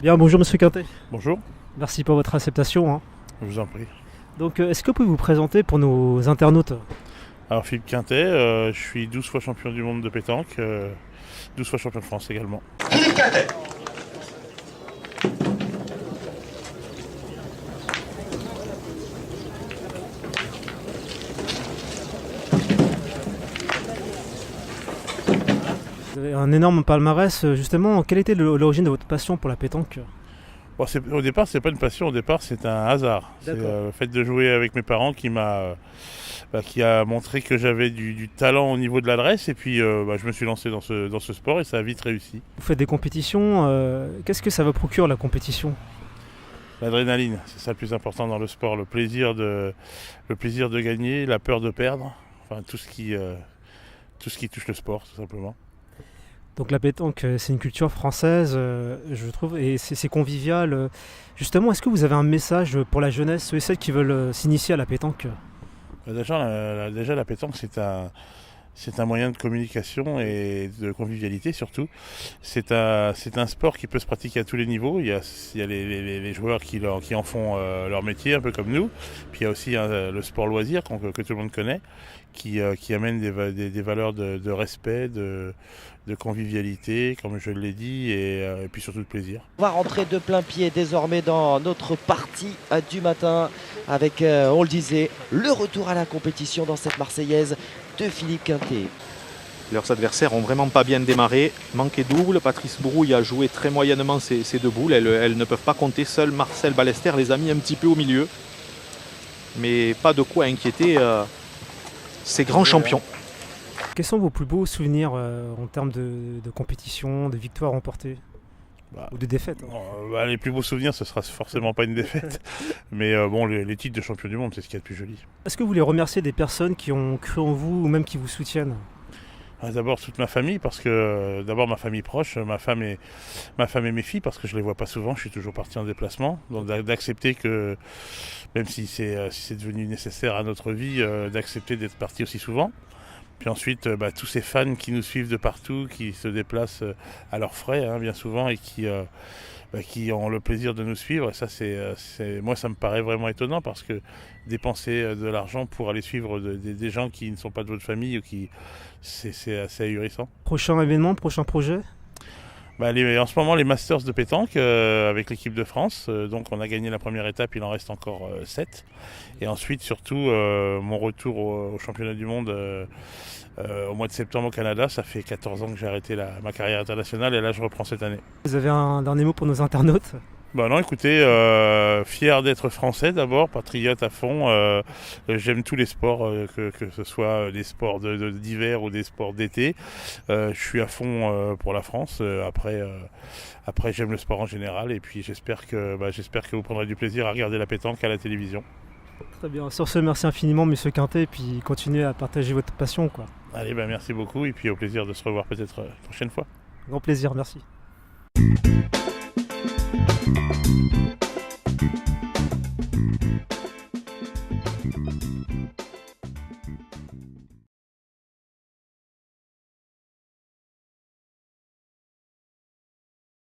Bien, bonjour Monsieur Quintet. Bonjour, Merci pour votre acceptation, hein. je vous en prie. Donc, est-ce que vous pouvez vous présenter pour nos internautes? Alors Philippe Quintet, je suis 12 fois champion du monde de pétanque, 12 fois champion de France également. Philippe Quintet. Vous avez un énorme palmarès. Justement, quelle était l'origine de votre passion pour la pétanque? Bon, au départ, c'est pas une passion, au départ, c'est un hasard. C'est D'accord. le fait de jouer avec mes parents qui a montré que j'avais du talent au niveau de l'adresse, et puis je me suis lancé dans ce sport et ça a vite réussi. Vous faites des compétitions. Qu'est-ce que ça vous procure la compétition? L'adrénaline, c'est ça le plus important dans le sport, le plaisir de gagner, la peur de perdre, enfin tout ce qui touche le sport tout simplement. Donc la pétanque, c'est une culture française, je trouve, et c'est convivial. Justement, est-ce que vous avez un message pour la jeunesse, ceux et celles qui veulent s'initier à la pétanque? Déjà la pétanque c'est un moyen de communication et de convivialité surtout. C'est un sport qui peut se pratiquer à tous les niveaux. Il y a les joueurs qui en font leur métier, un peu comme nous. Puis il y a aussi le sport loisir que tout le monde connaît, qui amène des valeurs de respect, de convivialité, comme je l'ai dit, et puis surtout de plaisir. On va rentrer de plein pied désormais dans notre partie du matin avec, on le disait, le retour à la compétition dans cette Marseillaise de Philippe Quintet. Leurs adversaires ont vraiment pas bien démarré, manqué double. Patrice Brouille a joué très moyennement ses deux boules, elles ne peuvent pas compter. Seul Marcel Ballester les a mis un petit peu au milieu. Mais pas de quoi inquiéter ces grands champions. Quels sont vos plus beaux souvenirs en termes de compétition, de victoires remportées ou de défaites, hein? Les plus beaux souvenirs, ce sera forcément pas une défaite, mais les titres de champion du monde, c'est ce qu'il y a de plus joli. Est-ce que vous voulez remercier des personnes qui ont cru en vous ou même qui vous soutiennent? D'abord toute ma famille, parce que d'abord ma famille proche, ma femme et mes filles, parce que je les vois pas souvent, je suis toujours parti en déplacement, donc d'accepter que, même si c'est devenu nécessaire à notre vie, d'accepter d'être parti aussi souvent. Puis ensuite, tous ces fans qui nous suivent de partout, qui se déplacent à leurs frais, hein, bien souvent, et qui ont le plaisir de nous suivre. Et ça, moi, ça me paraît vraiment étonnant, parce que dépenser de l'argent pour aller suivre des gens qui ne sont pas de votre famille, c'est assez ahurissant. Prochain événement, prochain projet? En ce moment, les Masters de pétanque avec l'équipe de France. Donc, on a gagné la première étape, il en reste encore 7. Et ensuite, surtout, mon retour au championnat du monde au mois de septembre au Canada. Ça fait 14 ans que j'ai arrêté ma carrière internationale, et là, je reprends cette année. Vous avez un dernier mot pour nos internautes? Non, écoutez, fier d'être français d'abord, patriote à fond. J'aime tous les sports, que ce soit des sports d'hiver ou des sports d'été. Je suis à fond pour la France. Après, j'aime le sport en général, et puis j'espère que vous prendrez du plaisir à regarder la pétanque à la télévision. Très bien. Sur ce, merci infiniment, Monsieur Quintet, et puis continuez à partager votre passion, quoi. Allez, merci beaucoup, et puis au plaisir de se revoir peut-être la prochaine fois. Grand plaisir, merci.